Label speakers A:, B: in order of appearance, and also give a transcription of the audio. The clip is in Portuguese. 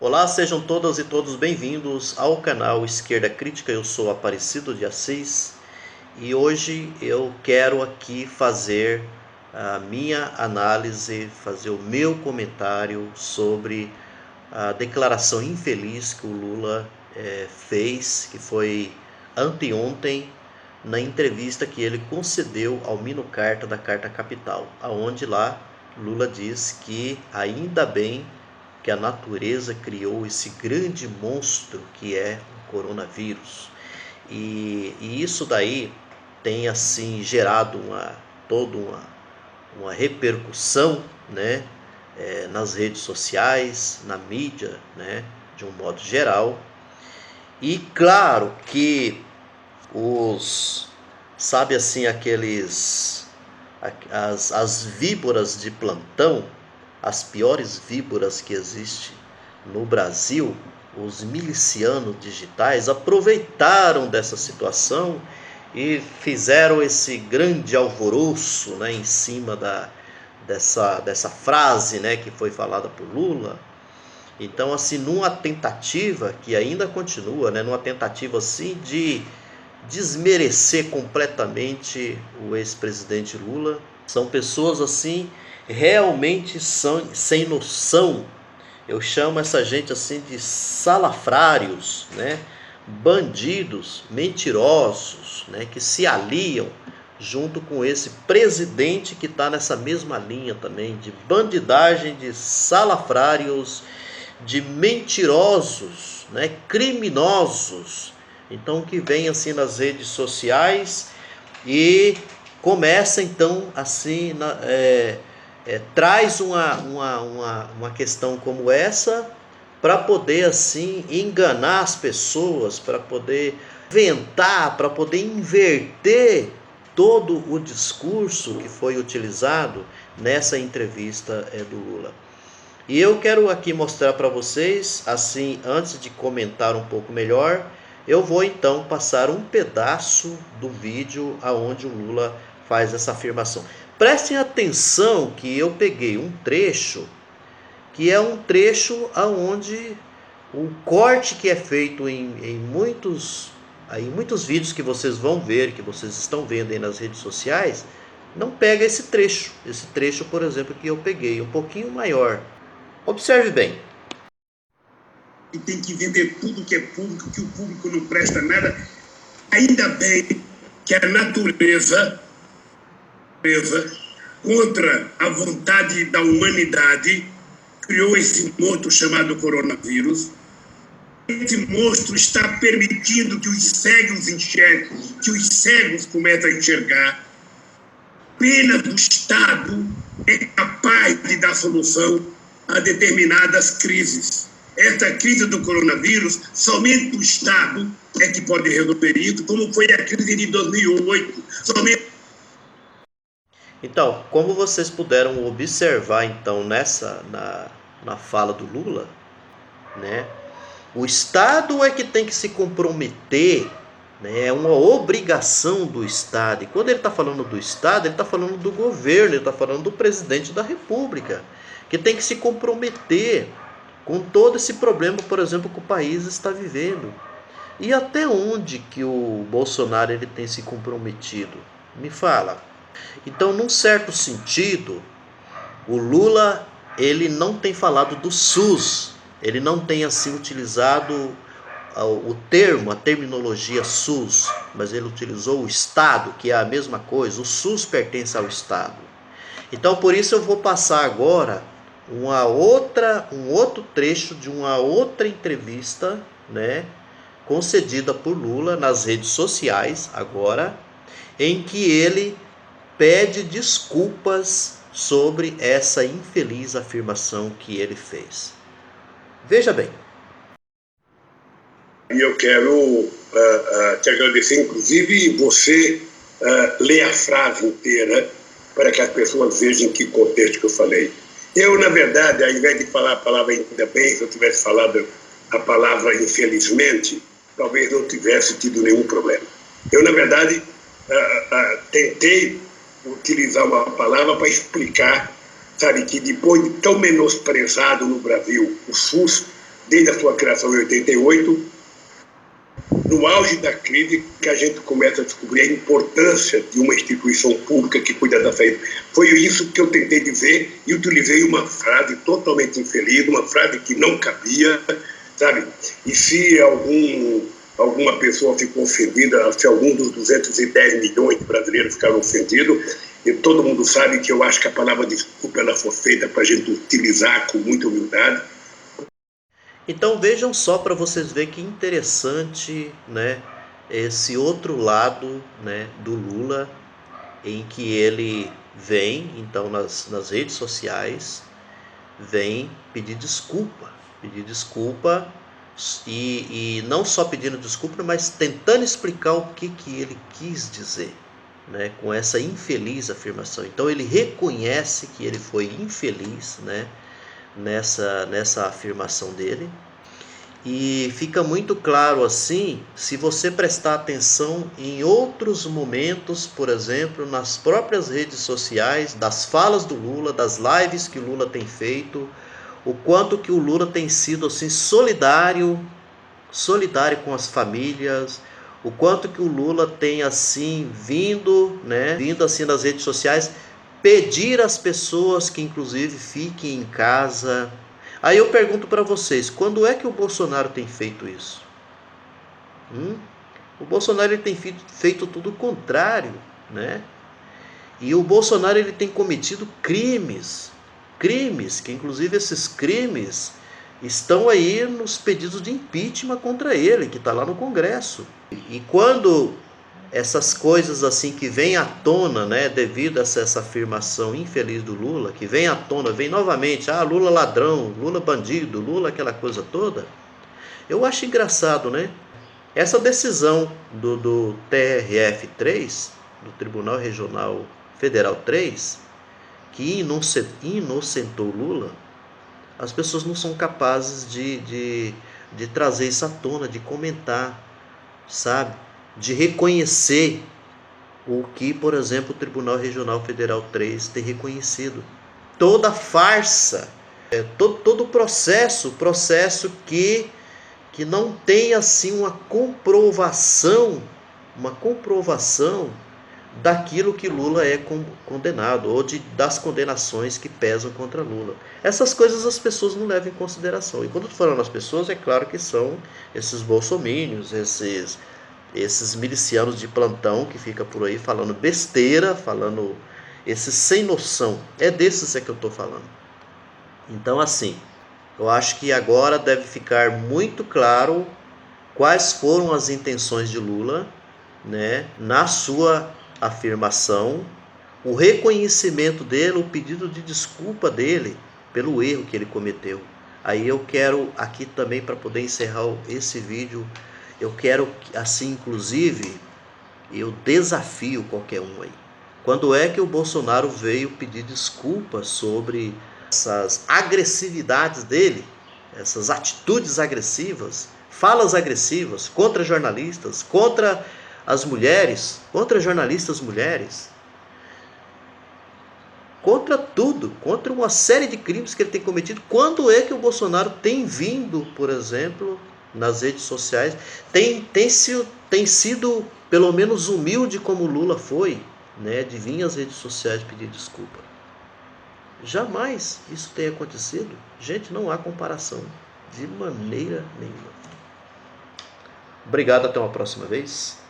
A: Olá, sejam todas e todos bem-vindos ao canal Esquerda Crítica. Eu sou Aparecido de Assis e hoje eu quero aqui fazer a minha análise, fazer o meu comentário sobre a declaração infeliz que o Lula fez, que foi anteontem, na entrevista que ele concedeu ao Mino Carta da Carta Capital, aonde lá Lula diz que ainda bem que a natureza criou esse grande monstro que é o coronavírus. E isso daí tem assim gerado toda uma repercussão, né, nas redes sociais, na mídia, né, de um modo geral. E claro que sabe assim, as víboras de plantão, as piores víboras que existem no Brasil, os milicianos digitais, aproveitaram dessa situação e fizeram esse grande alvoroço, né, em cima dessa frase, né, que foi falada por Lula. Então, assim, numa tentativa que ainda continua, né, numa tentativa assim de desmerecer completamente o ex-presidente Lula. São pessoas assim realmente sem noção. Eu chamo essa gente assim de salafrários, né? Bandidos, mentirosos, né? Que se aliam junto com esse presidente que está nessa mesma linha também de bandidagem, de salafrários, de mentirosos, né? Criminosos. Então que vem assim nas redes sociais e começa então assim, traz uma questão como essa para poder assim enganar as pessoas, para poder inventar, para poder inverter todo o discurso que foi utilizado nessa entrevista do Lula. E eu quero aqui mostrar para vocês, assim, antes de comentar um pouco melhor, eu vou então passar um pedaço do vídeo aonde o Lula faz essa afirmação. Prestem atenção que eu peguei um trecho, que é um trecho aonde o corte que é feito em muitos vídeos que vocês vão ver, que vocês estão vendo aí nas redes sociais, não pega esse trecho. Esse trecho, por exemplo, que eu peguei, um pouquinho maior. Observe bem.
B: E tem que vender tudo que é público, que o público não presta nada. Ainda bem que a natureza, contra a vontade da humanidade, criou esse monstro chamado coronavírus. Esse monstro está permitindo que os cegos enxerguem, que os cegos comecem a enxergar. Apenas o Estado é capaz de dar solução a determinadas crises. Esta crise do coronavírus, somente o Estado é que pode resolver isso, como foi a crise de 2008.
A: Então, como vocês puderam observar então na fala do Lula, né? O Estado é que tem que se comprometer, né? É uma obrigação do Estado. E quando ele está falando do Estado, ele está falando do governo, ele está falando do presidente da República, que tem que se comprometer com todo esse problema, por exemplo, que o país está vivendo. E até onde que o Bolsonaro ele tem se comprometido? Me fala. Então, num certo sentido, o Lula ele não tem falado do SUS, ele não tem assim utilizado o termo, a terminologia SUS, mas ele utilizou o Estado, que é a mesma coisa. O SUS pertence ao Estado. Então, por isso eu vou passar agora um outro trecho de uma outra entrevista, né, concedida por Lula nas redes sociais agora, em que ele pede desculpas sobre essa infeliz afirmação que ele fez. Veja bem.
B: E eu quero te agradecer, inclusive, você ler a frase inteira para que as pessoas vejam em que contexto que eu falei. Eu, na verdade, ao invés de falar a palavra ainda bem, se eu tivesse falado a palavra infelizmente, talvez não tivesse tido nenhum problema. Eu, na verdade, tentei utilizar uma palavra para explicar, sabe, que depois de tão menosprezado no Brasil o SUS, desde a sua criação em 88, no auge da crise, que a gente começa a descobrir a importância de uma instituição pública que cuida da saúde. Foi isso que eu tentei dizer e utilizei uma frase totalmente infeliz, uma frase que não cabia, sabe? E se alguma pessoa ficou ofendida, se algum dos 210 milhões de brasileiros ficaram ofendidos, e todo mundo sabe que eu acho que a palavra desculpa ela foi feita para a gente utilizar com muita humildade.
A: Então vejam só para vocês verem que interessante, né, esse outro lado, né, do Lula, em que ele vem, então nas redes sociais, vem pedir desculpa e não só pedindo desculpa, mas tentando explicar o que ele quis dizer, né, com essa infeliz afirmação. Então ele reconhece que ele foi infeliz, né, nessa afirmação dele. E fica muito claro assim, se você prestar atenção em outros momentos, por exemplo, nas próprias redes sociais, das falas do Lula, das lives que o Lula tem feito, o quanto que o Lula tem sido assim solidário com as famílias, o quanto que o Lula tem assim vindo assim nas redes sociais pedir às pessoas que inclusive fiquem em casa. Aí eu pergunto para vocês, quando é que o Bolsonaro tem feito isso? O Bolsonaro ele tem feito tudo o contrário, né? E o Bolsonaro ele tem cometido crimes, que inclusive esses crimes estão aí nos pedidos de impeachment contra ele, que está lá no Congresso. E quando essas coisas assim que vêm à tona, né, devido a essa afirmação infeliz do Lula, que vem à tona, vem novamente, Lula ladrão, Lula bandido, Lula aquela coisa toda, eu acho engraçado, né? Essa decisão do TRF3, do Tribunal Regional Federal 3, que inocentou Lula, as pessoas não são capazes de trazer isso à tona, de comentar, sabe? De reconhecer o que, por exemplo, o Tribunal Regional Federal 3 tem reconhecido. Toda a farsa, todo o processo que não tem assim uma comprovação daquilo que Lula é condenado, ou das condenações que pesam contra Lula. Essas coisas as pessoas não levam em consideração. E quando eu estou falando as pessoas, é claro que são esses bolsominions, esses milicianos de plantão que fica por aí falando besteira, falando esses sem noção. É desses que eu estou falando. Então, assim, eu acho que agora deve ficar muito claro quais foram as intenções de Lula, né, na sua afirmação, o reconhecimento dele, o pedido de desculpa dele pelo erro que ele cometeu. Aí eu quero aqui também, para poder encerrar esse vídeo, eu quero assim, inclusive, eu desafio qualquer um aí. Quando é que o Bolsonaro veio pedir desculpas sobre essas agressividades dele, essas atitudes agressivas, falas agressivas contra jornalistas, contra as mulheres, contra jornalistas mulheres, contra tudo, contra uma série de crimes que ele tem cometido? Quando é que o Bolsonaro tem vindo, por exemplo, nas redes sociais, tem sido pelo menos humilde como Lula foi, né, de vir às redes sociais pedir desculpa? Jamais isso tem acontecido. Gente, não há comparação de maneira nenhuma. Obrigado, até uma próxima vez.